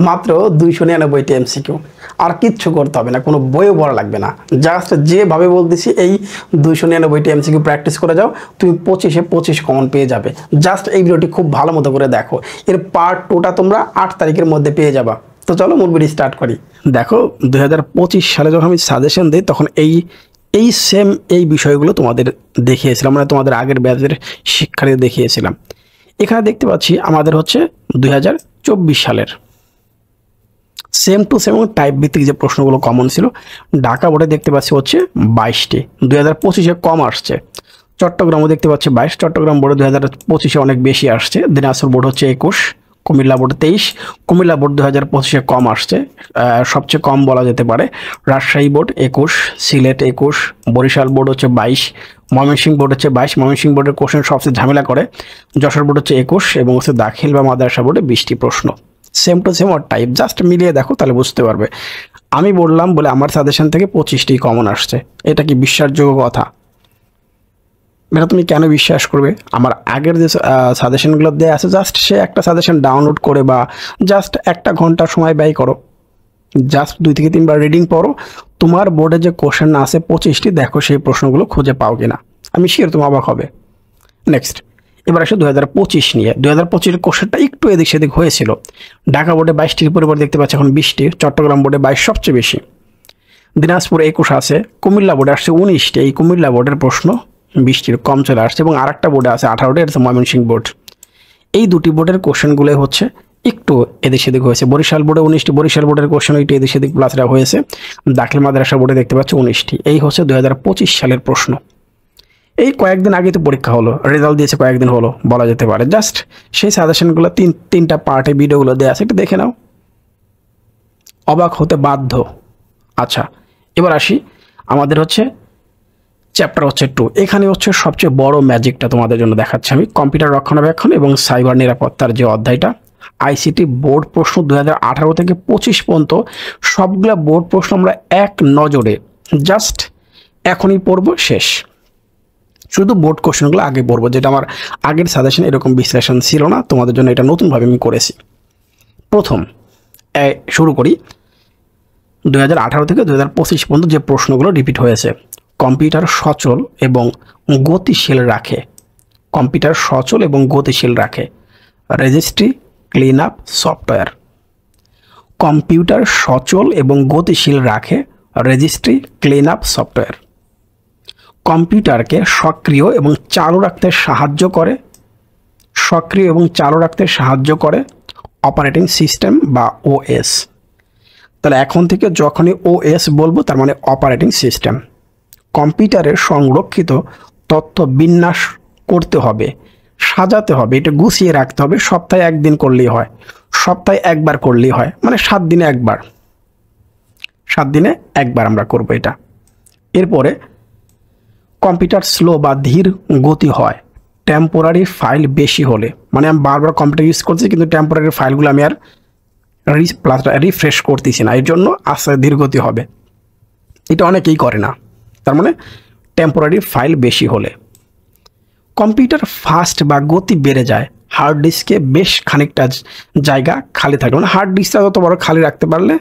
মাত্র 299টি এমসিকিউ, আর কিচ্ছু করতে হবে না, কোনো বইও পড়া লাগবে না। জাস্ট যেভাবে বলতেছি এই 299টি এমসিকিউ প্র্যাকটিস করে যাও, তুমি 25-এ 25 কমন পেয়ে যাবে। জাস্ট এই ভিডিওটি খুব ভালো মতো করে দেখো, এর পার্ট 2টা তোমরা 8 তারিখের মধ্যে পেয়ে যাবা। তো চলো মূল ভিডিও স্টার্ট করি। দেখো 2025 সালে যখন আমি সাজেশন দিই তখন এই সেম এই বিষয়গুলো তোমাদের দেখিয়েছিলাম, মানে তোমাদের আগের ব্যাচের শিক্ষার্থীদের দেখিয়েছিলাম। এখানে দেখতে পাচ্ছি আমাদের হচ্ছে 2024 সালের সেম টু সেম টাইপ ভিত্তিক যে প্রশ্নগুলো কমন ছিল। ঢাকা বোর্ডে দেখতে পাচ্ছি হচ্ছে 22টি, 2025-এ কম আসছে। চট্টগ্রামও দেখতে পাচ্ছি 22, চট্টগ্রাম বোর্ডে 2025-এ অনেক বেশি আসছে। দিনাজপুর বোর্ড হচ্ছে 21, কুমিল্লা বোর্ড 23, কুমিল্লা বোর্ড 2025-এ কম আসছে, সবচেয়ে কম বলা যেতে পারে। রাজশাহী বোর্ড 21, সিলেট 21, বরিশাল বোর্ড হচ্ছে 22, ময়মনসিংহ বোর্ড হচ্ছে 22। ময়মনসিংহ বোর্ডের কোশ্চেন সবচেয়ে ঝামেলা করে। যশোর বোর্ড হচ্ছে 21 এবং হচ্ছে দাখিল বা মাদ্রাসা বোর্ডে 20টি প্রশ্ন। সেম টু সেম আর টাইপ, জাস্ট মিলিয়ে দেখো তাহলে বুঝতে পারবে। আমি বললাম বলে আমার সাজেশন থেকে 25টি কমন আসছে, এটা কি বিশ্বাসযোগ্য কথা? এটা তুমি কেন বিশ্বাস করবে? আমার আগের যে সাজেশনগুলো দেওয়া আছে, জাস্ট সে একটা সাজেশন ডাউনলোড করে বা জাস্ট 1 ঘন্টা সময় ব্যয় করো, জাস্ট 2 থেকে 3 বার রিডিং পড়ো, তোমার বোর্ডে যে কোশ্চেন আছে 25টি, দেখো সেই প্রশ্নগুলো খুঁজে পাও কিনা। আমি শিওর তুমি অবাক হবে। নেক্সট, এবার আসো 2025 নিয়ে। 2025-এর কোশ্চেনটা একটু এদিক সেদিক হয়েছিল। ঢাকা বোর্ডে 22টির পরিবর্তে দেখতে পাচ্ছি এখন 20টি, চট্টগ্রাম বোর্ডে 22 সবচেয়ে বেশি, দিনাজপুর 21 আছে, কুমিল্লা বোর্ডে আসছে 19টি। এই কুমিল্লা বোর্ডের প্রশ্ন 20টির কম চলে আসছে এবং আরেকটা বোর্ডে আছে 18টি, এটা হচ্ছে ময়মনসিংহ বোর্ড। এই দুটি বোর্ডের কোশ্চেনগুলো হচ্ছে একটু এদিক সেদিক হয়েছে। বরিশাল বোর্ডে 19টি, বরিশাল বোর্ডের কোশ্চেন একটু এদিক সেদিক প্লাসরা হয়েছে। দাখিল মাদ্রাসা বোর্ডে দেখতে পাচ্ছি 19টি। এই হচ্ছে 2025 সালের প্রশ্ন। এই কয়েকদিন আগে তো পরীক্ষা হলো, রেজাল্ট দিয়েছে কয়েকদিন হলো বলা যেতে পারে। জাস্ট সেই সাজেশনগুলো তিনটা পার্টে ভিডিওগুলো দেওয়া আছে, একটু দেখে নাও, অবাক হতে বাধ্য। আচ্ছা, এবার আসি আমাদের হচ্ছে চ্যাপ্টার হচ্ছে 2। এখানে হচ্ছে সবচেয়ে বড় ম্যাজিকটা তোমাদের জন্য দেখাচ্ছি আমি, কম্পিউটার রক্ষণাবেক্ষণ এবং সাইবার নিরাপত্তার যে অধ্যায়টা। আইসিটি বোর্ড প্রশ্ন 2018 থেকে 25 পর্যন্ত সবগুলা বোর্ড প্রশ্ন আমরা এক নজরে জাস্ট এখনই পড়বো, শেষ। শুধু বোর্ড কোশ্চেনগুলো আগে পড়বো, যেটা আমার আগের সাজেশন এরকম বিশ্লেষণ ছিল না, তোমাদের জন্য এটা নতুনভাবে আমি করেছি। প্রথম শুরু করি 2018 থেকে 2025 পর্যন্ত যে প্রশ্নগুলো রিপিট হয়েছে। কম্পিউটার সচল এবং গতিশীল রাখে, কম্পিউটার সচল এবং গতিশীল রাখে, registry clean up software. Computer সচল এবং গতিশীল রাখে, রেজিস্ট্রি ক্লিন আপ সফটওয়্যার। কম্পিউটারকে সক্রিয় এবং চালু রাখতে সাহায্য করে, সক্রিয় এবং চালু রাখতে সাহায্য করে অপারেটিং সিস্টেম বা ওএস। তাহলে এখন থেকে যখনই ওএস বলবো তার মানে অপারেটিং সিস্টেম। কম্পিউটারের সংরক্ষিত তথ্য বিন্যাস করতে হবে, সাজাতে হবে, এটা গুছিয়ে রাখতে হবে। সপ্তাহে 1 দিন করলেই হয়, সপ্তাহে 1 বার করলেই হয়, মানে 7 দিনে 1 বার, 7 দিনে 1 বার আমরা করব এটা। এরপরে কম্পিউটার স্লো বা ধীর গতি হয় টেম্পোরারি ফাইল বেশি হলে, মানে আমি বারবার কম্পিউটার ইউজ করছি কিন্তু টেম্পোরারি ফাইলগুলো আমি আর রিফ্রেশ করতেছি না, এর জন্য আস্তে ধীর গতি হবে। এটা অনেকেই করে না, তার মানে টেম্পোরারি ফাইল বেশি হলে। কম্পিউটার ফাস্ট বা গতি বেড়ে যায় হার্ড ডিস্কে বেশ খানিকটা জায়গা খালি থাকে, মানে হার্ড ডিস্কটা যত বড় খালি রাখতে পারলে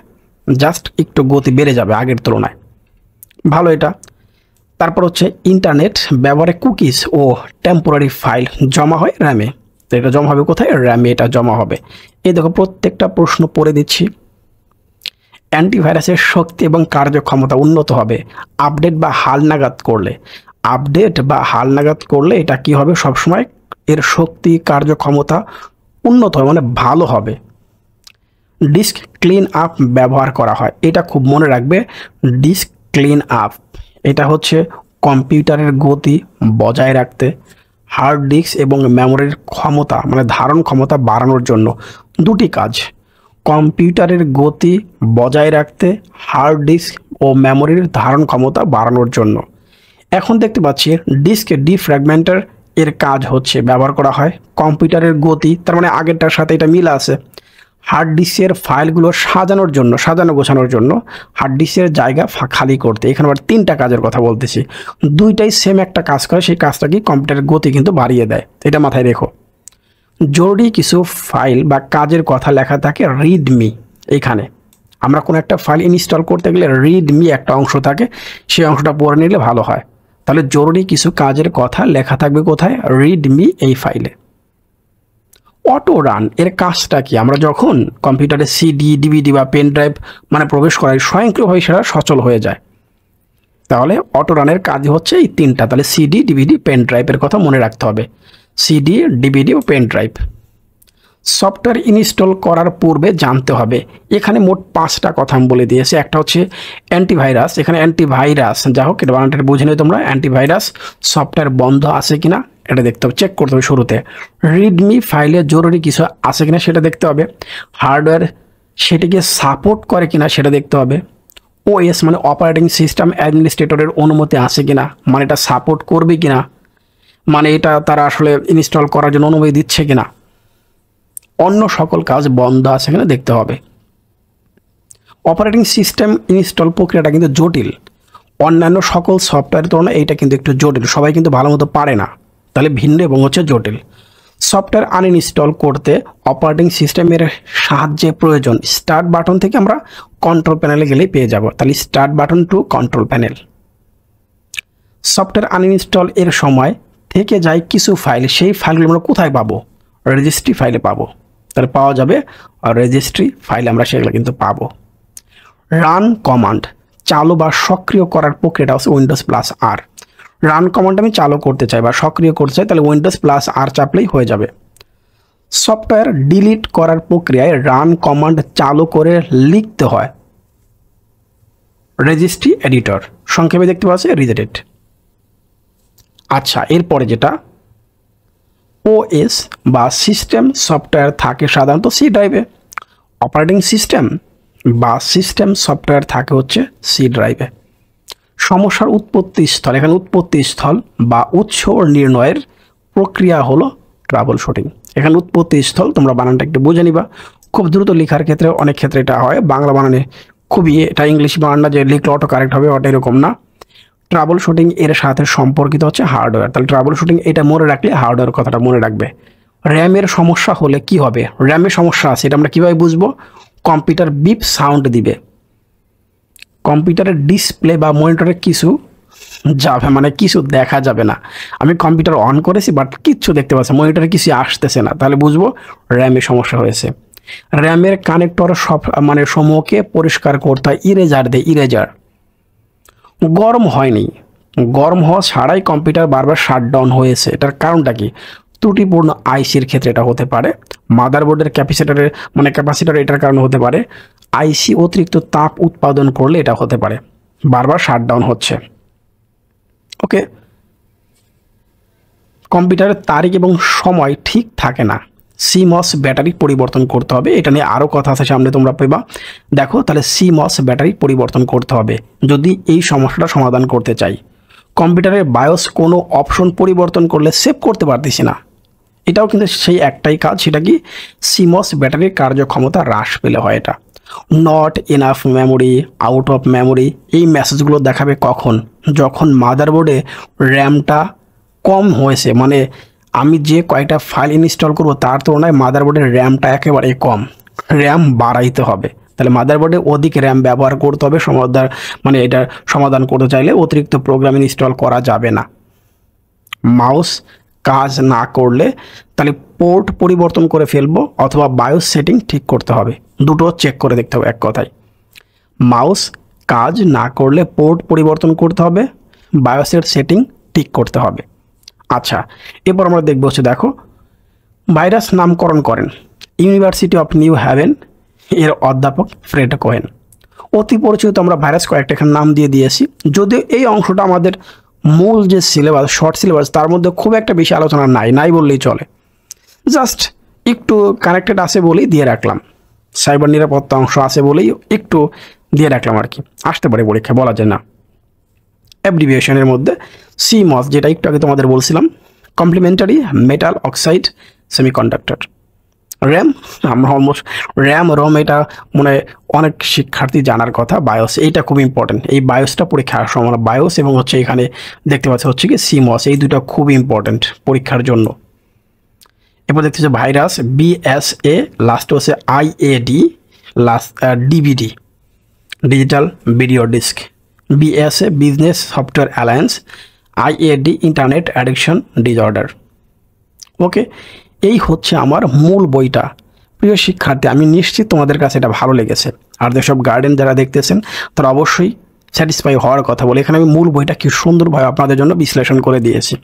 জাস্ট একটু গতি বেড়ে যাবে আগের তুলনায়, ভালো এটা। তারপর হচ্ছে ইন্টারনেট ব্যবহারে কুকিজ ও টেম্পোরারি ফাইল জমা হয় র্যামে। তো এটা জমা হবে কোথায়? র্যামে এটা জমা হবে। এই দেখো প্রত্যেকটা প্রশ্ন পড়ে দিচ্ছি। অ্যান্টিভাইরাসের শক্তি এবং কার্যক্ষমতা উন্নত হবে আপডেট বা হালনাগাদ করলে। আপডেট বা হালনাগাদ করলে এটা কি হবে? সবসময় এর শক্তি কার্যক্ষমতা উন্নত হবে, মানে ভালো হবে। ডিস্ক ক্লিন আপ ব্যবহার করা হয়, এটা খুব মনে রাখবে। ডিস্ক ক্লিন আপ এটা হচ্ছে কম্পিউটারের গতি বজায় রাখতে, হার্ড ডিস্ক এবং মেমোরির ক্ষমতা মানে ধারণ ক্ষমতা বাড়ানোর জন্য। দুটি কাজ, কম্পিউটারের গতি বজায় রাখতে, হার্ড ডিস্ক ও মেমোরির ধারণ ক্ষমতা বাড়ানোর জন্য। এখন দেখতে পাচ্ছি ডিস্ক ডিফ্র্যাগমেন্টার এর কাজ হচ্ছে ব্যবহার করা হয় কম্পিউটারের গতি, তার মানে আগেরটার সাথে এটা মিল আছে। হার্ড ডিস্কের ফাইলগুলো সাজানোর জন্য, সাজানো গোছানোর জন্য, হার্ড ডিস্কের জায়গা খালি করতে। এখানে আবার 3টা কাজের কথা বলতেছি, দুইটাই সেম একটা কাজ করে, সেই কাজটা কি কম্পিউটারের গতি কিন্তু বাড়িয়ে দেয়, এটা মাথায় রেখো। জরুরি কিছু ফাইল বা কাজের কথা লেখা থাকে রিডমি, এইখানে আমরা কোনো একটা ফাইল ইনস্টল করতে গেলে রিডমি একটা অংশ থাকে, সেই অংশটা পড়ে নিলে ভালো হয়। তাহলে জরুরি কিছু কাজের কথা লেখা থাকবে কোথায়? রিডমি এই ফাইলে। অটো রান এর কাজটা কি? আমরা যখন কম্পিউটারে সিডি ডিভিডি বা পেন ড্রাইভ মানে প্রবেশ করাই স্বয়ংক্রিয়ভাবে সেটা সচল হয়ে যায়। তাহলে অটো রানের কাজ হচ্ছে এই তিনটা। তাহলে সিডি ডিভিডি পেন ড্রাইভের কথা মনে রাখতে হবে, সিডি ডিভিডি ও পেন ড্রাইভ। সফটওয়্যার ইনস্টল করার পূর্বে জানতে হবে, এখানে মোট 5টা কথা আমি বলে দিয়েছি। একটা হচ্ছে অ্যান্টিভাইরাস, এখানে অ্যান্টিভাইরাস যা হোক এটা বানানটা বুঝে নিও তোমরা। অ্যান্টিভাইরাস সফটওয়্যার বন্ধ আছে কিনা এটা দেখতে হবে, চেক করতে হবে শুরুতে। রিডমি ফাইলে জরুরি কিছু আছে কিনা সেটা দেখতে হবে। হার্ডওয়্যার সেটিকে সাপোর্ট করে কিনা সেটা দেখতে হবে। ওএস মানে অপারেটিং সিস্টেম অ্যাডমিনিস্ট্রেটরের অনুমতি আছে কিনা, মানে এটা সাপোর্ট করবে কিনা, মানে এটা তারা আসলে ইনস্টল করার জন্য অনুমতি দিচ্ছে কিনা। অন্য সকল কাজ বন্ধ আছে কিনা দেখতে হবে। অপারেটিং সিস্টেম ইনস্টল প্রক্রিয়াটা কিন্তু জটিল, অন্যান্য সকল সফটওয়্যারের তুলনায় এইটা কিন্তু একটু জটিল, সবাই কিন্তু ভালো মতো পারে না, তাহলে ভিন্ন এবং হচ্ছে জটিল। সফটওয়্যার আনইনস্টল করতে অপারেটিং সিস্টেমের সাহায্যে প্রয়োজন। স্টার্ট বাটন থেকে আমরা কন্ট্রোল প্যানেলে গেলেই পেয়ে যাব, তাহলে start button to control panel. Software uninstall এর সময় থেকে যায় কিছু ফাইল, সেই ফাইলগুলো আমরা কোথায় পাবো? রেজিস্ট্রি ফাইলে পাবো, তাহলে পাওয়া যাবে রেজিস্ট্রি ফাইলে আমরা সেগুলো কিন্তু পাবো। রান কমান্ড চালু বা সক্রিয় করার প্রক্রিয়াটা হচ্ছে উইন্ডোজ+R। রান কমান্ড আমি চালু করতে চাই বা সক্রিয় করতে চাই, তাহলে উইন্ডোজ+R চাপলেই হয়ে যাবে। সফটওয়্যার ডিলিট করার প্রক্রিয়ায় রান কমান্ড চালু করে লিখতে হয় রেজিস্ট্রি এডিটর, সংক্ষেপে দেখতে পাচ্ছি রিজেটেড। আচ্ছা, এরপরে যেটা ওএস বা সিস্টেম সফটওয়্যার থাকে সাধারণত সি ড্রাইভে, অপারেটিং সিস্টেম বা সিস্টেম সফটওয়্যার থাকে হচ্ছে সি ড্রাইভে। সমস্যার উৎপত্তি স্থল, এখানে উৎপত্তি স্থল বা উৎস নির্ণয়ের প্রক্রিয়া হলো ট্রাবল শুটিং। এখানে উৎপত্তি স্থল তোমরা বানানটা একটু বুঝে নিবা, খুব দ্রুত লেখার ক্ষেত্রে অনেক ক্ষেত্রে এটা হয়, বাংলা বানানে খুবই এটা ইংলিশ বানান না যে লিখলে অটো কারেক্ট হবে, ওটা এরকম না। ট্রাবল শুটিং এর সাথে সম্পর্কিত হচ্ছে হার্ডওয়্যার, তাহলে ট্রাবল শুটিং এটা মনে রাখলে হার্ডওয়্যার কথাটা মনে রাখবে। র্যামের সমস্যা হলে কি হবে? র্যামের সমস্যা আছে, এটা আমরা কীভাবে বুঝবো? কম্পিউটার বিপ সাউন্ড দিবে, কম্পিউটারের ডিসপ্লে বা মনিটরে কিছু যাবে মানে কিছু দেখা যাবে না। আমি কম্পিউটার অন করেছি বাট কিচ্ছু দেখতে পাচ্ছি, মনিটরে কিছু আসতেছে না, তাহলে বুঝবো র্যামের সমস্যা হয়েছে। র্যামের কানেক্টর সব মানে সমূহকে পরিষ্কার করতে হয় ইরেজার দিয়ে, ইরেজার। গরম হয়নি, গরম হওয়া ছাড়াই কম্পিউটার বারবার শাটডাউন হয়েছে, এটার কারণটা কি? ত্রুটিপূর্ণ আইসির ক্ষেত্রে এটা হতে পারে, মাদারবোর্ডের ক্যাপাসিটর এটার কারণে হতে পারে, আইসি অতিরিক্ত তাপ উৎপাদন করলে এটা হতে পারে, বারবার শাটডাউন হচ্ছে। ওকে, কম্পিউটারের তারিখ এবং সময় ঠিক থাকে না, সিমস ব্যাটারি পরিবর্তন করতে হবে, এটা নিয়ে আরও কথা আছে সামনে তোমরা পেবা। দেখো, তাহলে সিমস ব্যাটারি পরিবর্তন করতে হবে যদি এই সমস্যাটা সমাধান করতে চাই। কম্পিউটারের বায়োস কোনো অপশন পরিবর্তন করলে সেভ করতে পারতেছি না, এটাও কিন্তু সেই একটাই কাজ, সেটা কি? সিমস ব্যাটারির কার্যক্ষমতা হ্রাস পেলে হয় এটা। Not enough memory, out of memory, এই মেসেজগুলো দেখাবে কখন? যখন মাদারবোর্ডে র্যামটা কম হয়েছে, মানে আমি যে কয়টা ফাইল ইনস্টল করব তার তুলনায় মাদারবোর্ডের র্যামটা একেবারে কম, র্যাম বাড়াইতে হবে। তাহলে মাদারবোর্ডে অধিক র্যাম ব্যবহার করতে হবে মানে এটা সমাধান করতে চাইলে অতিরিক্ত প্রোগ্রাম ইনস্টল করা যাবে না। মাউস কাজ না করলে তাহলে পোর্ট পরিবর্তন করে ফেলবো অথবা বায়োস সেটিং ঠিক করতে হবে, দুটো চেক করে দেখতে হবে। এক কথায় মাউস কাজ না করলে পোর্ট পরিবর্তন করতে হবে, বায়োসের সেটিং ঠিক করতে হবে। আচ্ছা, এরপর আমরা দেখবো হচ্ছে, দেখো ভাইরাস নামকরণ করেন ইউনিভার্সিটি অফ নিউ হ্যাভেন এর অধ্যাপক ফ্রেড কোহেন। অতি পরিচিত আমরা ভাইরাস কয়েকটা এখানে নাম দিয়ে দিয়েছি, যদিও এই অংশটা আমাদের মূল যে সিলেবাস শর্ট সিলেবাস তার মধ্যে খুব একটা বেশি আলোচনা নাই বললেই চলে, জাস্ট একটু কানেক্টেড আছে বলেই দিয়ে রাখলাম, সাইবার নিরাপত্তা অংশ আছে বলেই একটু দিয়ে রাখলাম আর কি, আসতে পারে পরীক্ষা বলা যায় না। অ্যাব্রিভিয়েশনের মধ্যে সিমস, যেটা একটু আগে তোমাদের বলছিলাম, complementary metal oxide semiconductor. RAM, আমরা অলমোস্ট র্যাম রম এটা মানে অনেক শিক্ষার্থী জানার কথা। বায়োস, এইটা খুব ইম্পর্টেন্ট, এই বায়োসটা পরীক্ষার সময় বায়োস এবং হচ্ছে এখানে দেখতে পাচ্ছি হচ্ছে কি সিমস, এই দুটো খুব ইম্পর্টেন্ট পরীক্ষার জন্য। এরপর দেখতে হচ্ছে ভাইরাস, BSA লাস্টে হচ্ছে IAD, last DVD, digital video disc, BSA business software alliance, IAD internet addiction disorder. Okay, এই হচ্ছে আমার মূল বইটা। প্রিয় শিক্ষার্থী, আমি নিশ্চিত তোমাদের কাছে এটা ভালো লেগেছে। আর যেসব গার্ডেন যারা দেখতেছেন তারা অবশ্যই স্যাটিসফাই হওয়ার কথা বলে। এখানে আমি মূল বইটা কি সুন্দরভাবে আপনাদের জন্য বিশ্লেষণ করে দিয়েছি।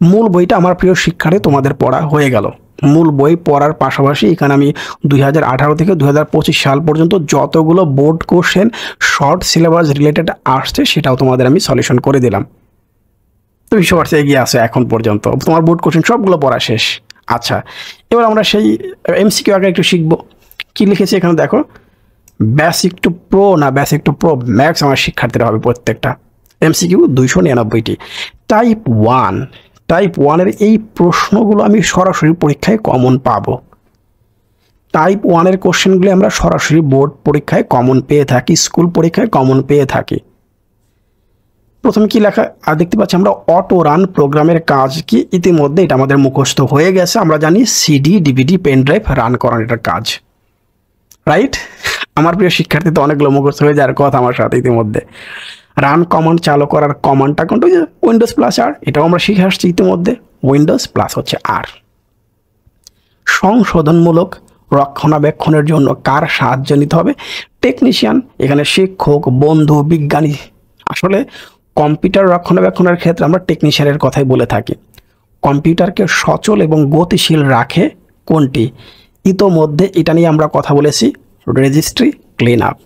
মূল বইটা আমার প্রিয় শিক্ষার্থী তোমাদের পড়া হয়ে গেল। মূল বই পড়ার পাশাপাশি এখানে আমি 2018 থেকে 2025 সাল পর্যন্ত যতগুলো board question short syllabus related আসছে সেটাও তোমাদের আমি সলিউশন করে দিলাম। তো 20% এগিয়ে আছে এখন পর্যন্ত, তোমার বোর্ড কোশ্চেন সবগুলো পড়া শেষ। আচ্ছা, এবার আমরা সেই এমসিকিউ আগে একটু শিখবো। কি লিখেছি এখানে দেখো, বেসিক টু প্রো না বেসিক টু প্রো ম্যাক্স আমার শিক্ষার্থীরা হবে প্রত্যেকটা। এমসিকিউ 299টি। টাইপ 1 এই প্রশ্নগুলো আমি সরাসরি পরীক্ষায় কমন পাবো। টাইপ 1 কোশ্চেনগুলো আমরা সরাসরি বোর্ড পরীক্ষায় কমন পেয়ে থাকি, স্কুল পরীক্ষায় কমন পেয়ে থাকি। প্রথমে কি লেখা আর দেখতে পাচ্ছি আমরা, অটো রান প্রোগ্রামের কাজ কি? ইতিমধ্যে এটা আমাদের মুখস্থ হয়ে গেছে। আমরা জানি CD DVD pen drive run করার এটার কাজ, রাইট? আমার প্রিয় শিক্ষার্থী তো অনেকগুলো মুখস্থ হয়ে যাওয়ার কথা আমার সাথে ইতিমধ্যে। রান কমান্ড চালু করার কমান্ডটা কোনটা? উইন্ডোজ প্লাস আর, এটাও আমরা শিখে আসছি ইতিমধ্যে। উইন্ডোজ প্লাস হচ্ছে আর। সংশোধনমূলক রক্ষণাবেক্ষণের জন্য কার সাহায্য নিতে হবে? টেকনিশিয়ান। এখানে শিক্ষক, বন্ধু, বিজ্ঞানী। আসলে কম্পিউটার রক্ষণাবেক্ষণের ক্ষেত্রে আমরা টেকনিশিয়ানের কথাই বলে থাকি। কম্পিউটারকে সচল এবং গতিশীল রাখে কোনটি? ইতোমধ্যে এটা নিয়ে আমরা কথা বলেছি, রেজিস্ট্রি ক্লিন আপ।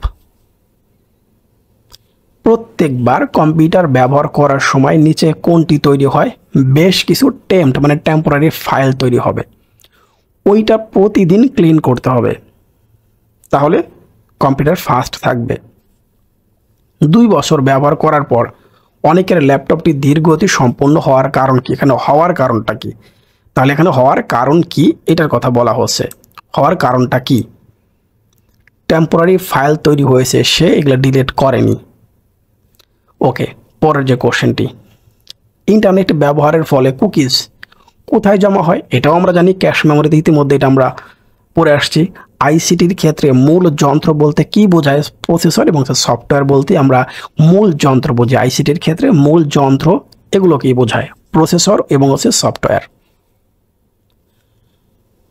প্রত্যেকবার কম্পিউটার ব্যবহার করার সময় নিচে কোনটি তৈরি হয়? বেশ কিছু মানে টেম্পোরারি ফাইল তৈরি হবে, ওইটা প্রতিদিন ক্লিন করতে হবে, তাহলে কম্পিউটার ফাস্ট থাকবে। 2 বছর ব্যবহার করার পর অনেকের ল্যাপটপটি ধীরগতি সম্পন্ন হওয়ার কারণ কি? এখানে হওয়ার কারণটা কি? তাহলে এখানে হওয়ার কারণ কি এটার কথা বলা হচ্ছে। হওয়ার কারণটা কি? টেম্পোরারি ফাইল তৈরি হয়েছে, সে এগুলো ডিলিট করেনি। ওকে, পরের যে কোশ্চেনটি, ইন্টারনেট ব্যবহারের ফলে কুকিজ কোথায় জমা হয়? এটাও আমরা জানি, ক্যাশ মেমোরিতে। ইতিমধ্যে এটা আমরা পড়ে আসছি। আইসিটির ক্ষেত্রে মূল যন্ত্র বলতে কি বোঝায়? প্রসেসর এবং সফটওয়্যার বলতে আমরা মূল যন্ত্র বুঝি। আইসিটির ক্ষেত্রে মূল যন্ত্র এগুলোকেই বোঝায়, প্রসেসর এবং সফটওয়্যার।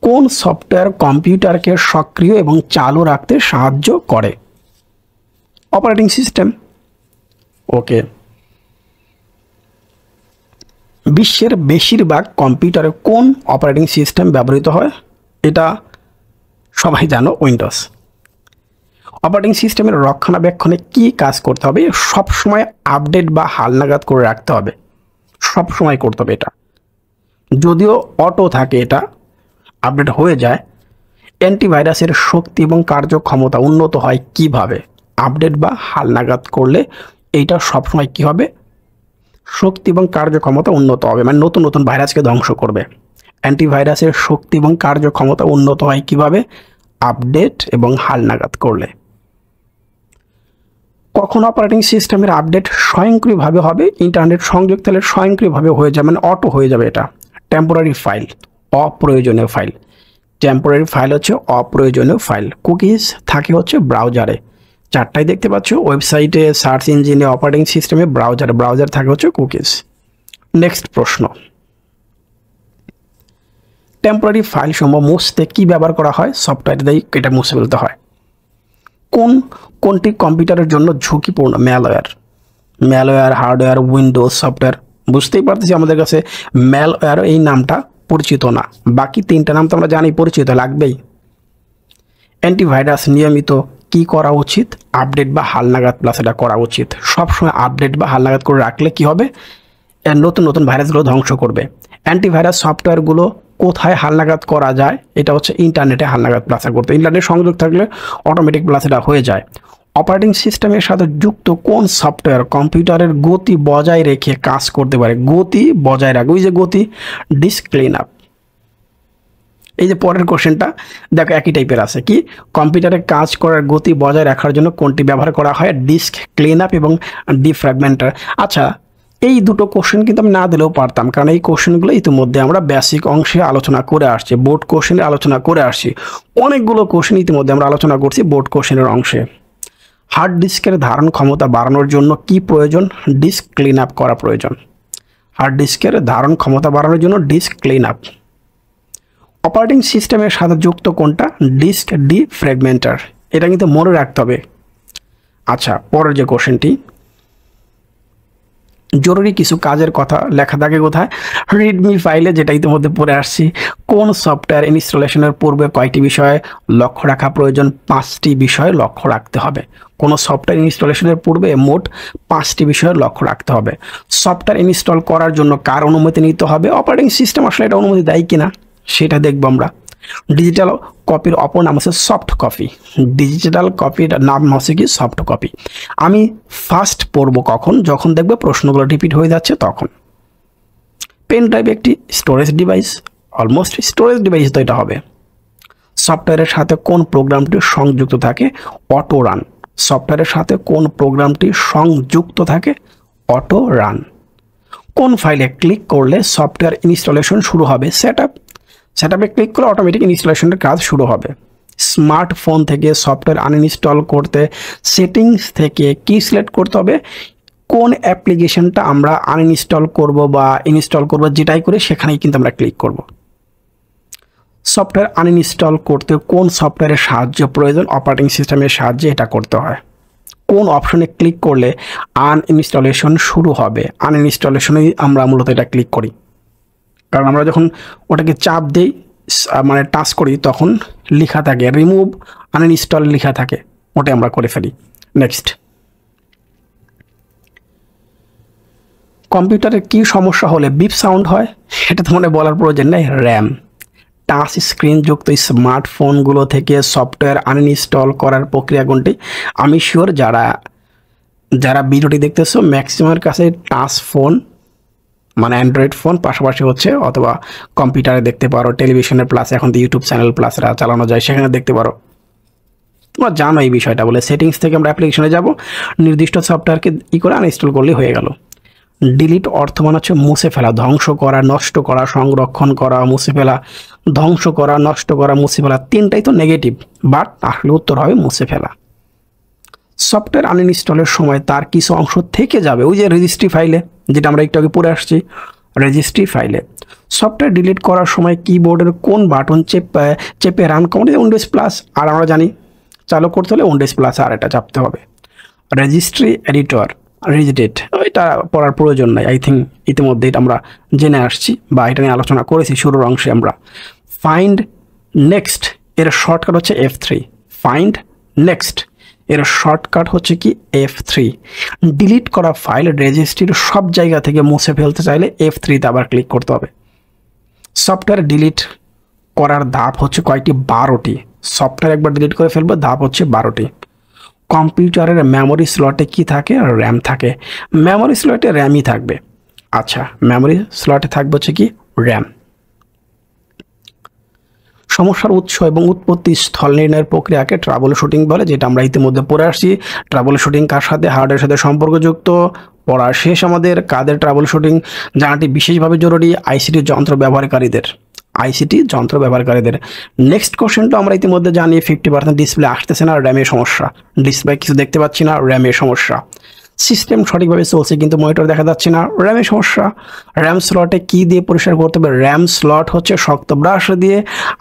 কোন সফটওয়্যার কম্পিউটারকে সক্রিয় এবং চালু রাখতে সাহায্য করে? Operating system. ওকে, বিশ্বের বেশিরভাগ কম্পিউটারে কোন অপারেটিং সিস্টেম ব্যবহৃত হয়? এটা সবাই জানো, উইন্ডোজ। অপারেটিং সিস্টেমের রক্ষণাবেক্ষণে কি কাজ করতে হবে? সবসময় আপডেট বা হালনাগাদ করে রাখতে হবে, সবসময় করতে হবে এটা। যদিও অটো থাকে, এটা আপডেট হয়ে যায়। অ্যান্টিভাইরাসের শক্তি এবং কার্যক্ষমতা উন্নত হয় কিভাবে? আপডেট বা হালনাগাদ করলে এইটা সবসময় কি হবে? শক্তি এবং কার্যক্ষমতা উন্নত হবে, মানে নতুন নতুন ভাইরাসকে ধ্বংস করবে। অ্যান্টিভাইরাসের শক্তি এবং কার্যক্ষমতা উন্নত হয় কিভাবে? আপডেট এবং হালনাগাদ করলে। কখন অপারেটিং সিস্টেমের আপডেট স্বয়ংক্রিয়ভাবে হবে? ইন্টারনেট সংযোগ তাহলে স্বয়ংক্রিয়ভাবে হয়ে যাবে, মানে অটো হয়ে যাবে। এটা টেম্পোরারি ফাইল, অপ্রয়োজনীয় ফাইল। টেম্পোরারি ফাইল হচ্ছে অপ্রয়োজনীয় ফাইল। কুকিজ থাকে হচ্ছে ব্রাউজারে, 4টাই দেখতে পাচ্ছ, ওয়েবসাইটে, সার্চ ইঞ্জিনে, অপারেটিং সিস্টেমে, ব্রাউজার থাকে হচ্ছে কুকিজ। নেক্সট প্রশ্ন, টেম্পোরারি ফাইল সমূহ মুছতে কি ব্যবহার করা হয়? সফটওয়্যার দিয়ে এটা মুছে ফেলতে হয়। কোনটি কম্পিউটারের জন্য ঝুঁকিপূর্ণ? Malware, hardware, Windows software. বুঝতেই পারতেছি আমাদের কাছে ম্যালওয়্যার এই নামটা পরিচিত না, বাকি 3টা নাম তো আমরা জানি, পরিচিত লাগবেই। অ্যান্টিভাইরাস নিয়মিত কি করা উচিত? আপডেট বা হালনাগাদ প্লাস এটা করা উচিত। সবসময় আপডেট বা হালনাগাদ করে রাখলে কি হবে? নতুন নতুন ভাইরাসগুলো ধ্বংস করবে। অ্যান্টিভাইরাস সফটওয়্যারগুলো কোথায় হালনাগাদ করা যায়? এটা হচ্ছে ইন্টারনেটে হালনাগাদ প্লাসে করতে। ইন্টারনেট সংযোগ থাকলে অটোমেটিক প্লাস এটা হয়ে যায়। অপারেটিং সিস্টেমের সাথে যুক্ত কোন সফটওয়্যার কম্পিউটারের গতি বজায় রেখে কাজ করতে পারে? গতি বজায় রাখবে, ওই যে গতি, ডিস্ক ক্লিন আপ। এই যে পরের কোশ্চেনটা দেখো, একই টাইপের আছে। কি? কম্পিউটারে কাজ করার গতি বজায় রাখার জন্য কোনটি ব্যবহার করা হয়? ডিস্ক ক্লিন আপ এবং ডিফ্র্যাগমেন্টার। আচ্ছা, এই দুটো কোশ্চেন কিন্তু আমি না দিলেও পারতাম, কারণ এই কোশ্চেনগুলো ইতিমধ্যে আমরা বেসিক অংশে আলোচনা করে আসছি, বোর্ড কোশ্চেনে আলোচনা করে আসছি। অনেকগুলো কোশ্চেন ইতিমধ্যে আমরা আলোচনা করছি বোর্ড কোশ্চেনের অংশে। হার্ড ডিস্কের ধারণ ক্ষমতা বাড়ানোর জন্য কি প্রয়োজন? ডিস্ক ক্লিন আপ করা প্রয়োজন। হার্ড ডিস্কের ধারণ ক্ষমতা বাড়ানোর জন্য ডিস্ক ক্লিন আপ। অপারেটিং সিস্টেমের সাথে যুক্ত কোনটা? Disk defragmenter. এটা কিন্তু মনে রাখতে হবে। আচ্ছা, পরের যে কোশ্চেনটি, জরুরি কিছু কাজের কথা লেখা থাকে কোথায়? রিডমি ফাইলে, যেটা ইতিমধ্যে পড়ে আসছি। কোন সফটওয়্যার ইনস্টলেশনের পূর্বে কয়টি বিষয়ে লক্ষ্য রাখা প্রয়োজন? 5টি বিষয়ে লক্ষ্য রাখতে হবে। কোন সফটওয়্যার ইনস্টলেশনের পূর্বে মোট 5টি বিষয়ে লক্ষ্য রাখতে হবে। সফটওয়্যার ইনস্টল করার জন্য কার অনুমতি নিতে হবে? অপারেটিং সিস্টেম আসলে এটা অনুমতি দেয় কিনা সেটা দেখবো আমরা। ডিজিটাল কপির অপর নাম হচ্ছে সফট কপি। ডিজিটাল কপির নাম হচ্ছে কি? Soft copy. আমি ফার্স্ট পড়বো কখন? যখন দেখবে প্রশ্নগুলো রিপিট হয়ে যাচ্ছে তখন। পেন ড্রাইভ একটি storage device, almost storage device তো এটা হবে। সফটওয়্যারের সাথে কোন প্রোগ্রামটি সংযুক্ত থাকে? Auto run. সফটওয়্যারের সাথে কোন প্রোগ্রামটি সংযুক্ত থাকে? Auto run. কোন ফাইলে ক্লিক করলে সফটওয়্যার ইনস্টলেশন শুরু হবে? সেটআপে ক্লিক করলে অটোমেটিক ইনস্টলেশনের কাজ শুরু হবে। স্মার্টফোন থেকে সফটওয়্যার আনইনস্টল করতে সেটিংস থেকে কি সিলেক্ট করতে হবে? কোন অ্যাপ্লিকেশনটা আমরা আনইনস্টল করব বা ইনস্টল করব, যেটাই করে সেখানেই কিন্তু আমরা ক্লিক করব। সফটওয়্যার আনইনস্টল করতে কোন সফটওয়্যারের সাহায্য প্রয়োজন? অপারেটিং সিস্টেমের সাহায্যে এটা করতে হয়। কোন অপশনে ক্লিক করলে আনইনস্টলেশন শুরু হবে? আনইনস্টলেশনেই আমরা মূলত এটা ক্লিক করি, কারণ আমরা যখন ওটাকে চাপ দিই, মানে টাচ করি, তখন লেখা থাকে রিমুভ আনইনস্টল লেখা থাকে, ওটা আমরা করে ফেলি। নেক্সট, কম্পিউটারে কি সমস্যা হলে বিপ সাউন্ড হয়? এটা তো মানে বলার প্রয়োজন নেই। র্যাম। টাচ স্ক্রিন যুক্ত স্মার্টফোনগুলো থেকে সফটওয়্যার আনইনস্টল করার প্রক্রিয়া কোনটি? আমি শিওর যারা ভিডিওটি দেখতেছো ম্যাক্সিমামের কাছে টাচ ফোন, মানে অ্যান্ড্রয়েড ফোন পাশাপাশি হচ্ছে, অথবা কম্পিউটারে দেখতে পারো, টেলিভিশনের প্লাস এখন তো ইউটিউব চ্যানেল প্লাসরা চালানো যায়, সেখানে দেখতে পারো। তোমরা জানো এই বিষয়টা। বলে সেটিংস থেকে আমরা অ্যাপ্লিকেশনে যাব, নির্দিষ্ট সফটওয়্যারকে করে আনইনস্টল করলেই হয়ে গেল। ডিলিট অর্থ মানে হচ্ছে মুছে ফেলা, ধ্বংস করা, নষ্ট করা, সংরক্ষণ করা, মুছে ফেলা। ধ্বংস করা, নষ্ট করা, মুছে ফেলা, তিনটাই তো নেগেটিভ, বাট আসলে উত্তর হবে মুছে ফেলা। সফটওয়্যার আনইনস্টলের সময় তার কিছু অংশ থেকে যাবে, ওই যে রেজিস্ট্রি ফাইলে, যেটা আমরা একটু আগে পড়ে আসছি, রেজিস্ট্রি ফাইলে। সফটওয়্যার ডিলিট করার সময় কিবোর্ডের কোন বাটন চেপে রান কমান্ড? Windows plus. আর আমরা জানি চালু করতে হলে উইন্ডোজ প্লাস আর এটা চাপতে হবে। রেজিস্ট্রি এডিটর, রেজিডেট, এটা পড়ার প্রয়োজন নাই, আই থিঙ্ক ইতিমধ্যে এটা আমরা জেনে আসছি বা এটা নিয়ে আলোচনা করেছি শুরুর অংশে আমরা। ফাইন্ড নেক্সট এর শর্টকাট হচ্ছে F3। ফাইন্ড নেক্সট এর শর্টকাট হচ্ছে কি? F3। ডিলিট করা ফাইল রেজিস্ট্রির সব জায়গা থেকে মুছে ফেলতে চাইলে F3তে আবার ক্লিক করতে হবে। সফটওয়্যার ডিলিট করার ধাপ হচ্ছে কয়টি? 12টি। সফটওয়্যার একবার ডিলিট করে ফেলবো, ধাপ হচ্ছে 12টি। কম্পিউটারের মেমোরি স্লটে কি থাকে? র্যাম থাকে। মেমোরি স্লটে র্যামই থাকবে। আচ্ছা, মেমোরি স্লটে থাকবে হচ্ছে কি? র্যাম। সমস্যার উৎস এবং উৎপত্তি স্থল নির্ণয়ের প্রক্রিয়াকে ট্রাবল শুটিং বলে, যেটা আমরা ইতিমধ্যে পড়ে আসছি। ট্রাবল শুটিং কার সাথে? হার্ডওয়্যারের সাথে সম্পর্কযুক্ত। পড়া শেষ আমাদের। কাদের ট্রাবল শুটিং জানাটি বিশেষভাবে জরুরি? আইসিটি যন্ত্র ব্যবহারকারীদের। আইসিটি যন্ত্র ব্যবহারকারীদের। নেক্সট কোশ্চেনটা আমরা ইতিমধ্যে জানি, 50% ডিসপ্লে আসতেছে না, র্যামের সমস্যা। ডিসপ্লে কিছু দেখতে পাচ্ছি না, র্যামের সমস্যা। সিস্টেম সঠিকভাবে চলছে কিন্তু মনিটর দেখা যাচ্ছে না, র্যামের সমস্যা। র্যাম স্লটে কি দিয়ে পরিষ্কার করতে হবে? র্যাম স্লট হচ্ছে শক্ত ব্রাশ দিয়ে,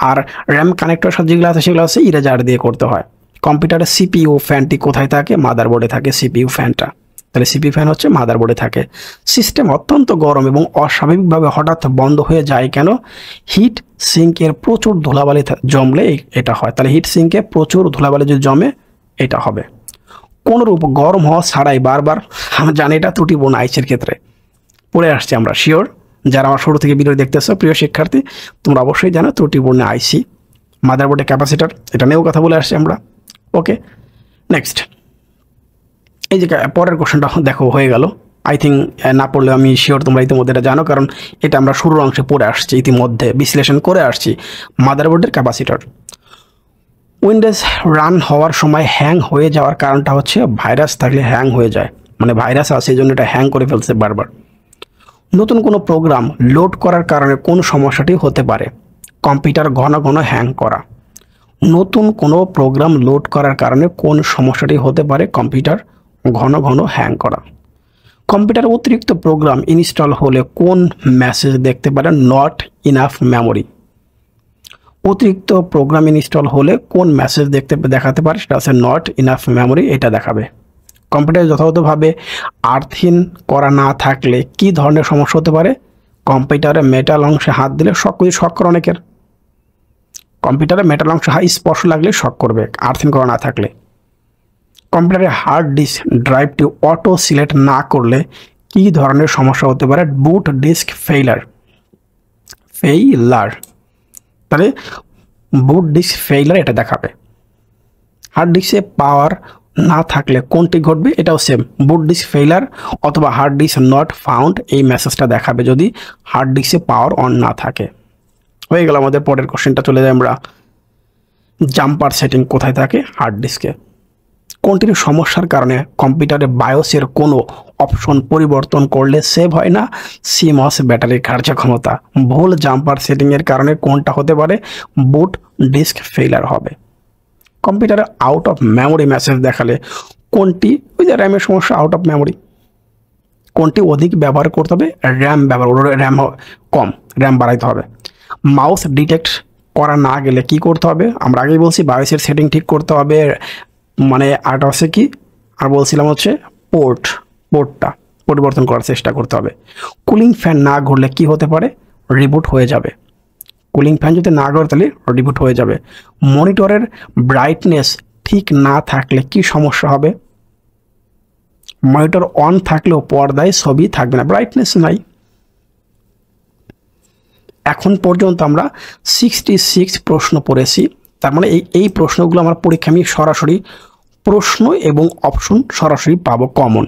আর র্যাম কানেক্টর সাথে যেগুলো আছে সেগুলো হচ্ছে ইরেজার দিয়ে করতে হয়। কম্পিউটারের সিপিইউ ফ্যানটি কোথায় থাকে? মাদারবোর্ডে থাকে সিপিইউ ফ্যানটা। তাহলে সিপি ফ্যান হচ্ছে মাদারবোর্ডে থাকে। সিস্টেম অত্যন্ত গরম এবং অস্বাভাবিকভাবে হঠাৎ বন্ধ হয়ে যায় কেন? হিট সিঙ্কের প্রচুর ধুলাবালি জমলে এটা হয়। তাহলে হিট সিঙ্কে প্রচুর ধুলাবালি যদি জমে এটা হবে। কোনরূপ গরম হওয়া ছাড়াই বারবার, আমরা জানি এটা ত্রুটিপূর্ণ আইসির ক্ষেত্রে পড়ে আসছি আমরা শিওর। যারা আমার শুরু থেকে ভিডিও দেখতেছো প্রিয় শিক্ষার্থী, তোমরা অবশ্যই জানো ত্রুটিপূর্ণ আইসি, মাদারবোর্ডের ক্যাপাসিটার, এটা নিয়েও কথা বলে আসছি আমরা। ওকে, নেক্সট এই যে পরের কোশ্চেনটা দেখো হয়ে গেল। আই থিঙ্ক না পড়লে আমি শিওর তোমরা ইতিমধ্যে এটা জানো, কারণ এটা আমরা শুরুর অংশে পড়ে আসছি, ইতিমধ্যে বিশ্লেষণ করে আসছি। মাদারবোর্ডের ক্যাপাসিটর। উইন্ডোজ রান হওয়ার সময় হ্যাং হয়ে যাওয়ার কারণটা হচ্ছে ভাইরাস থাকলে হ্যাং হয়ে যায়, মানে ভাইরাস আছে এই জন্য এটা হ্যাং করে ফেলছে বারবার। নতুন কোনো প্রোগ্রাম লোড করার কারণে কোন সমস্যাটি হতে পারে? কম্পিউটার ঘন ঘন হ্যাং করা। নতুন কোনো প্রোগ্রাম লোড করার কারণে কোন সমস্যাটি হতে পারে? কম্পিউটার ঘন ঘন হ্যাং করা। কম্পিউটারে অতিরিক্ত প্রোগ্রাম ইনস্টল হলে কোন মেসেজ দেখতে পারে? Not enough memory. অতিরিক্ত প্রোগ্রাম ইনস্টল হলে কোন মেসেজ দেখাতে পারে? সেটা হচ্ছে নট ইনাফ মেমোরি, এটা দেখাবে। কম্পিউটার যথাযথভাবে আর্থিং করা না থাকলে কি ধরনের সমস্যা হতে পারে? কম্পিউটারে মেটাল অংশে হাত দিলে শক করে অনেকের। কম্পিউটারে মেটাল অংশে স্পর্শ লাগলে শক করবে আর্থিং করা না থাকলে। কম্পিউটারে হার্ড ডিস্ক ড্রাইভটি অটো সিলেক্ট না করলে কি ধরনের সমস্যা হতে পারে? বুট ডিস্ক ফেইলার। তাহলে বুট ডিস্ক ফেইলার এটা দেখাবে। হার্ড ডিস্কে পাওয়ার না থাকলে কোনটি ঘটবে? এটাও সেম, বুট ডিস্ক ফেইলার অথবা হার্ড ডিস্ক নট ফাউন্ড, এই মেসেজটা দেখাবে যদি হার্ড ডিস্কে পাওয়ার অন না থাকে। হয়ে গেল আমাদের পরের কোশ্চেনটা। চলে যাই আমরা, জাম্পার সেটিং কোথায় থাকে? হার্ড ডিস্কে। কোনটির সমস্যার কারণে কম্পিউটারে বায়োসের কোনো অপশন পরিবর্তন করলে সেভ হয় না? সিমস ব্যাটারির কার্যক্ষমতা। ভুল জাম্পার সেটিংয়ের কারণে কোনটা হতে পারে? বুট ডিস্ক ফেইলার হবে। কম্পিউটারে আউট অফ মেমোরি মেসেজ দেখালে কোনটি? ওই যে র্যামের সমস্যা, আউট অফ মেমোরি। কোনটি অধিক ব্যবহার করতে হবে? র্যাম কম, র্যাম বাড়াইতে হবে। মাউস ডিটেক্ট করা না গেলে কি করতে হবে? আমরা আগেই বলছি বায়োসের সেটিং ঠিক করতে হবে, মানে আরটা হচ্ছে কি আর বলছিলাম হচ্ছে পোর্টটা পরিবর্তন করার চেষ্টা করতে হবে। কুলিং ফ্যান না ঘুরলে কি হতে পারে? রিবুট হয়ে যাবে। কুলিং ফ্যান যদি না ঘুরে তাহলে রিবুট হয়ে যাবে। মনিটরের ব্রাইটনেস ঠিক না থাকলে কি সমস্যা হবে? মনিটর অন থাকলেও পর্দায় ছবি থাকবে না, ব্রাইটনেস নাই। এখন পর্যন্ত আমরা 66 প্রশ্ন পড়েছি। তার মানে এই প্রশ্নগুলো আমার পরীক্ষা আমি সরাসরি প্রশ্ন এবং অপশন সরাসরি পাবো কমন।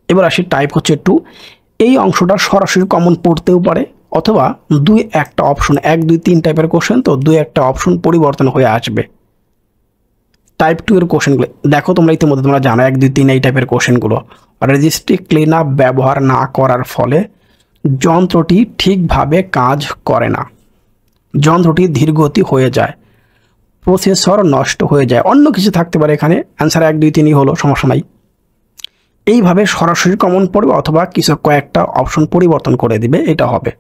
এবার আসি টাইপ হচ্ছে 2। এই অংশটা সরাসরি কমন পড়তেও পারে অথবা 2-1টা অপশন, 1, 2, 3 টাইপের কোশ্চেন, তো 2-1টা অপশন পরিবর্তন হয়ে আসবে। টাইপ 2 এর কোশ্চেনগুলো দেখো, তোমরা ইতিমধ্যে তোমরা জানো 1, 2, 3 এই টাইপের কোশ্চেনগুলো। রেজিস্ট্রি ক্লিন আপ ব্যবহার না করার ফলে যন্ত্রটি ঠিকভাবে কাজ করে না, যন্ত্রটি ধীরগতি হয়ে যায়, প্রসেসর নষ্ট হয়ে যায়, অন্য কিছু থাকতে পারে। এখানে অ্যান্সার 1, 2, 3 হলো, সমস্যা নাই। এইভাবে সরাসরি কমন পড়বে অথবা কিছু কয়েকটা অপশন পরিবর্তন করে দিবে, এটা হবে।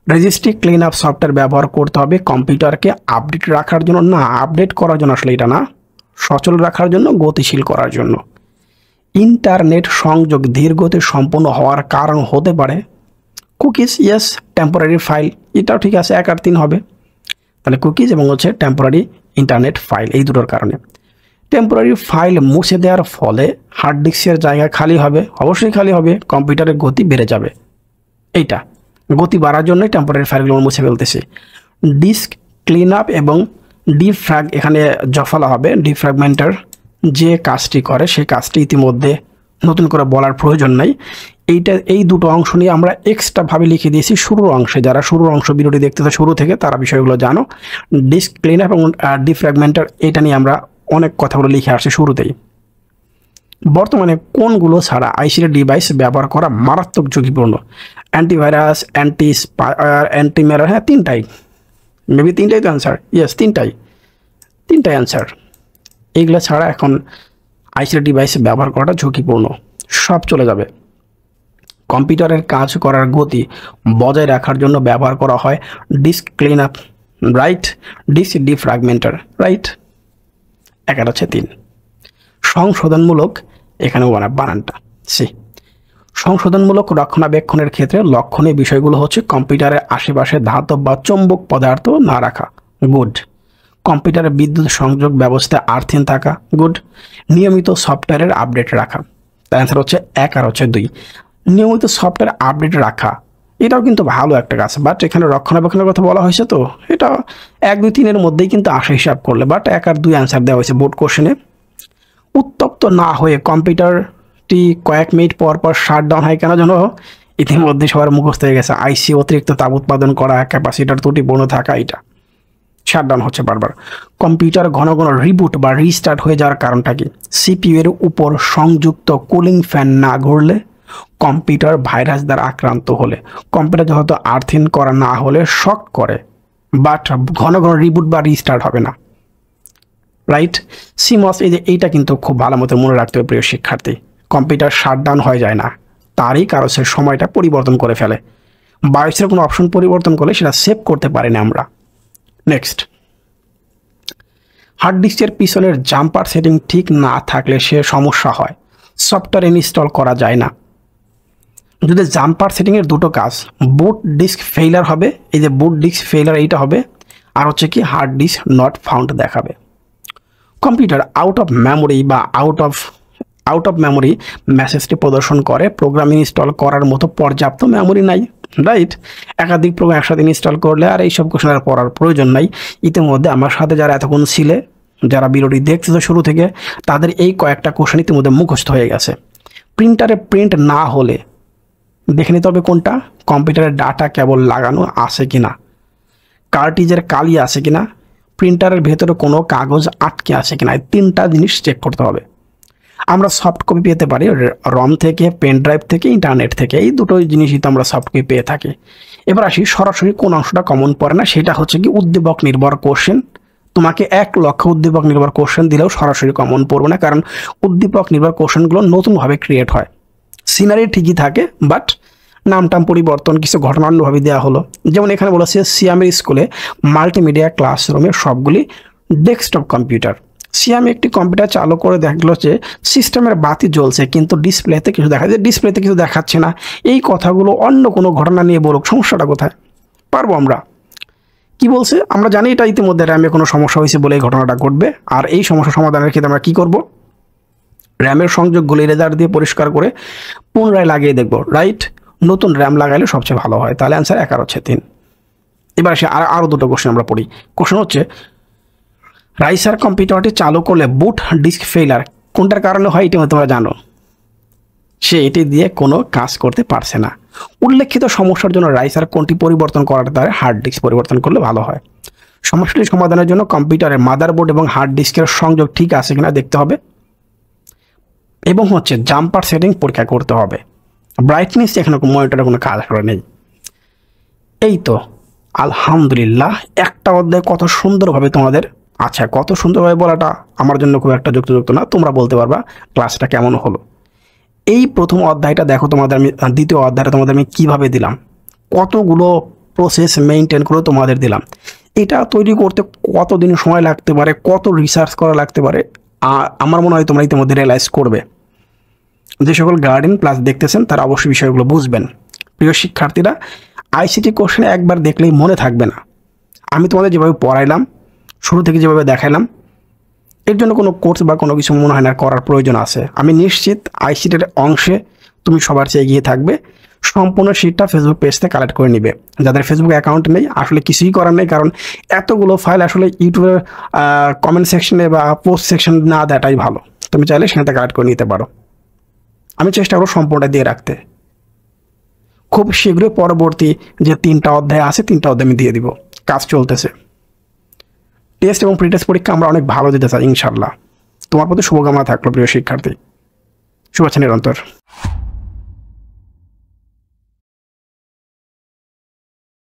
রেজিস্ট্রি ক্লিন আপ সফটওয়্যার ব্যবহার করতে হবে কম্পিউটারকে আপডেট রাখার জন্য, না আপডেট করার জন্য আসলে এটা না, সচল রাখার জন্য, গতিশীল করার জন্য। ইন্টারনেট সংযোগ ধীরগতি সম্পন্ন হওয়ার কারণ হতে পারে কুকিজ, ইয়েস। টেম্পোরারি ফাইল, এটাও ঠিক আছে, 1 আর 3 হবে। তাহলে কুকিজ এবং হচ্ছে টেম্পোরারি ইন্টারনেট ফাইল, এই দুটোর কারণে। টেম্পোরারি ফাইল মুছে দেওয়ার ফলে হার্ড ডিস্কের জায়গা খালি হবে, অবশ্যই খালি হবে, কম্পিউটারের গতি বেড়ে যাবে। এইটা গতি বাড়ার জন্যই টেম্পোরারি ফাইলগুলো মুছে ফেলতেছি। ডিস্ক ক্লিন আপ এবং ডিফ্র্যাগ, এখানে জফলা হবে। ডিফ্র্যাগমেন্টার যে কাজটি করে সেই কাজটি ইতিমধ্যে নতুন করে বলার প্রয়োজন নাই। এই দুটো অংশ নিয়ে আমরা এক্সট্রাভাবে লিখে দিয়েছি শুরুর অংশে। যারা শুরুর অংশ ভিডিওটি দেখতেছে শুরু থেকে তারা বিষয়গুলো জানো। ডিস্ক ক্লিন আপ এবং ডিফ্র্যাগমেন্টার, এটা নিয়ে আমরা অনেক কথাগুলো লিখে আসছি শুরুতেই। বর্তমানে কোনগুলো ছাড়া আইসিটি ডিভাইস ব্যবহার করা মারাত্মক ঝুঁকিপূর্ণ? অ্যান্টিভাইরাস, অ্যান্টি স্পায়ার, অ্যান্টিমেরার, হ্যাঁ 3টাই, মেবি 3টাই তো অ্যান্সার, ইয়েস 3টাই অ্যান্সার। এইগুলো ছাড়া এখন আইসিটি ডিভাইস ব্যবহার করাটা ঝুঁকিপূর্ণ, সব চলে যাবে। কম্পিউটারের কাজ করার গতি বজায় রাখার জন্য ব্যবহার করা হয় disk clean up, right. Disk defragmenter, right. 1 হচ্ছে 3। সংশোধনমূলক, এখানে বানানটা সি। সংশোধনমূলক রক্ষণাবেক্ষণের ক্ষেত্রে লক্ষণীয় বিষয়গুলো হচ্ছে কম্পিউটারের আশেপাশে ধাতব বা চৌম্বক পদার্থ না রাখা, গুড। কম্পিউটারের বিদ্যুৎ সংযোগ ব্যবস্থায় আর্থিং থাকা, গুড। নিয়মিত সফটওয়্যারের আপডেট রাখা, তার অ্যান্সার হচ্ছে 1 আর হচ্ছে 2। নিয়মিত সফটওয়্যার আপডেট রাখা এটাও কিন্তু ভালো একটা কাজ, বাট এখানে রক্ষণাবেক্ষণের কথা বলা হয়েছে, তো এটা 1, 2, 3 এর মধ্যেই কিন্তু আসে হিসাব করলে, বাট 1 আর 2 অ্যান্সার দেওয়া হয়েছে বোর্ড কোশ্চেনে। উত্তপ্ত না হয়ে কম্পিউটারটি কয়েক মিনিট পর পর শাটডাউন হয় কেন জানো? ইতিমধ্যে সবার মুখস্থ হয়ে গেছে, আইসি অতিরিক্ত তাপ উৎপাদন করা, ক্যাপাসিটার ত্রুটিপূর্ণ থাকা, এটা শাটডাউন হচ্ছে বারবার। কম্পিউটার ঘন ঘন রিবুট বা রিস্টার্ট হয়ে যাওয়ার কারণটা কি? সিপিইউ এর উপর সংযুক্ত কুলিং ফ্যান না ঘুরলে, কম্পিউটার ভাইরাস দ্বারা আক্রান্ত হলে, কম্পিউটার হয়তো আর্থিং করা না হলে শক করে, বাট ঘন ঘন রিবুট বা রিস্টার্ট হবে না, রাইট। সিমস এই যে এইটা কিন্তু খুব ভালো মতো মনে রাখতে হবে প্রিয় শিক্ষার্থী। কম্পিউটার শাটডাউন হয়ে যায় না, তারই কারণের সময়টা পরিবর্তন করে ফেলে। বায়োসের কোনো অপশন পরিবর্তন করলে সেটা সেভ করতে পারি না আমরা। নেক্সট, হার্ড ডিস্কের পিছনের জাম্পার সেটিং ঠিক না থাকলে সে সমস্যা হয়, সফটওয়্যার ইনস্টল করা যায় না। যদি জাম্পার সেটিংয়ের দুটো কাজ, বুট ডিস্ক ফেইলার হবে, এই যে বুট ডিস্ক ফেইলার এইটা হবে, আর হচ্ছে কি হার্ড ডিস্ক নট ফাউন্ড দেখাবে। কম্পিউটার আউট অফ মেমোরি বা আউট অফ মেমোরি মেসেজটি প্রদর্শন করে প্রোগ্রাম ইনস্টল করার মতো পর্যাপ্ত মেমোরি নাই, রাইট। একাধিক প্রোগ্রাম একসাথে ইনস্টল করলে আর এইসব কোশ্চেন আর পড়ার প্রয়োজন নাই। ইতিমধ্যে আমার সাথে যারা এতক্ষণ ছিলে, যারা ভিডিওটি দেখতেছে শুরু থেকে, তাদের এই কয়েকটা কোশ্চেন ইতিমধ্যে মুখস্থ হয়ে গেছে। প্রিন্টারে প্রিন্ট না হলে দেখে নিতে হবে কোনটা, কম্পিউটারের ডাটা কেবল লাগানো আছে কিনা, কার্টিজের কালি আছে কিনা, প্রিন্টারের ভেতরে কোনো কাগজ আটকে আছে কিনা, এই তিনটা জিনিস চেক করতে হবে। আমরা সফট কপি পেতে পারি রম থেকে, পেন ড্রাইভ থেকে, ইন্টারনেট থেকে, এই দুটো জিনিসই তো আমরা সফট কপি পেয়ে থাকি। এবার আসি সরাসরি কোন অংশটা কমন পড়ে না, সেটা হচ্ছে কি উদ্দীপক নির্ভর কোশ্চেন। তোমাকে 1 লক্ষ উদ্দীপক নির্ভর কোশ্চেন দিলেও সরাসরি কমন পড়বে না, কারণ উদ্দীপক নির্ভর কোশ্চেনগুলো নতুনভাবে ক্রিয়েট হয়। সিনারি ঠিকই থাকে, বাট নামটাম পরিবর্তন, কিছু ঘটনা অন্যভাবে দেওয়া হলো। যেমন এখানে বলেছে সিয়ামের স্কুলে মাল্টিমিডিয়া ক্লাসরুমে সবগুলি ডেস্কটপ কম্পিউটার। সিয়ামে একটি কম্পিউটার চালু করে দেখলো যে সিস্টেমের বাতি জ্বলছে, কিন্তু ডিসপ্লেতে কিছু ডিসপ্লেতে কিছু দেখাচ্ছে না। এই কথাগুলো অন্য কোনো ঘটনা নিয়ে বলুক, সমস্যাটা কোথায়? পারবো আমরা। কি বলছে? আমরা জানি এটা ইতিমধ্যে র্যামে কোনো সমস্যা হয়েছে বলে এই ঘটনাটা ঘটবে। আর এই সমস্যা সমাধানের ক্ষেত্রে আমরা কী করব? র্যামের সংযোগগুলো ইরেজার দিয়ে পরিষ্কার করে পুনরায় লাগিয়ে দেখব, রাইট। নতুন র্যাম লাগাইলে সবচেয়ে ভালো হয়। তাহলে অ্যান্সার 1 আর হচ্ছে 3। এবার আসে আরও দুটো কোশ্চেন আমরা পড়ি। কোশ্চেন হচ্ছে, রাইসার কম্পিউটারটি চালু করলে বুট ডিস্ক ফেইলার কোনটার কারণে হয়? এটি তোমরা জানো। সে এটি দিয়ে কোনো কাজ করতে পারছে না। উল্লেখিত সমস্যার জন্য রাইসার কোনটি পরিবর্তন করার দ্বারা হার্ড ডিস্ক পরিবর্তন করলে ভালো হয়? সমস্যাটি সমাধানের জন্য কম্পিউটারের মাদারবোর্ড এবং হার্ড ডিস্কের সংযোগ ঠিক আছে কিনা দেখতে হবে, এবং হচ্ছে জাম্পার সেটিং পরীক্ষা করতে হবে। ব্রাইটনেস এখানে মনিটরের কোনো কাজ করে নেই। এই তো আলহামদুলিল্লাহ, একটা অধ্যায় কত সুন্দরভাবে তোমাদের, আচ্ছা কত সুন্দরভাবে বলাটা আমার জন্য খুব একটা যুক্ত না, তোমরা বলতে পারবা ক্লাসটা কেমন হলো। এই প্রথম অধ্যায়টা দেখো তোমাদের আমি, দ্বিতীয় অধ্যায়টা তোমাদের আমি কীভাবে দিলাম, কতগুলো প্রসেস মেনটেন করে তোমাদের দিলাম। এটা তৈরি করতে কতদিন সময় লাগতে পারে, কত রিসার্চ করা লাগতে পারে, আমার মনে হয় তোমরা ইতিমধ্যে রিয়েলাইজ করবে। যে সকল গার্ডিয়ান ক্লাস দেখতেছেন তারা অবশ্যই বিষয়গুলো বুঝবেন। প্রিয় শিক্ষার্থীরা, আইসিটি কোশ্চেন একবার দেখলেই মনে থাকবে না। আমি তোমাদের যেভাবে পড়াইলাম, শুরু থেকে যেভাবে দেখাইলাম, এর জন্য কোনো কোর্স বা কোনো কিছু মনে হয় না করার প্রয়োজন আছে। আমি নিশ্চিত আইসিটির অংশে তুমি সবার চেয়ে এগিয়ে থাকবে। সম্পূর্ণ শীটটা ফেসবুক পেজ থেকে কালেক্ট করে নিবে। যাদের ফেসবুক অ্যাকাউন্ট নেই, আসলে কিছুই করার নেই, কারণ এতগুলো ফাইল আসলে ইউটিউবের কমেন্ট সেকশনে বা পোস্ট সেকশন না দেওয়াটাই ভালো। তুমি চাইলে সেখান থেকে কালেক্ট করে নিতে পারো। আমি চেষ্টা করবো সম্পূর্ণটা দিয়ে রাখতে। খুব শীঘ্রই পরবর্তী যে 3টা অধ্যায় আছে, 3টা অধ্যায় আমি দিয়ে দিব। কাজ চলতেছে। টেস্ট এবং প্রি টেস্ট পরীক্ষা আমরা অনেক ভালো দিতে চাই ইনশাল্লাহ। তোমার প্রতি শুভকামনা থাকলো প্রিয় শিক্ষার্থী। শুভেচ্ছা নিরন্তর।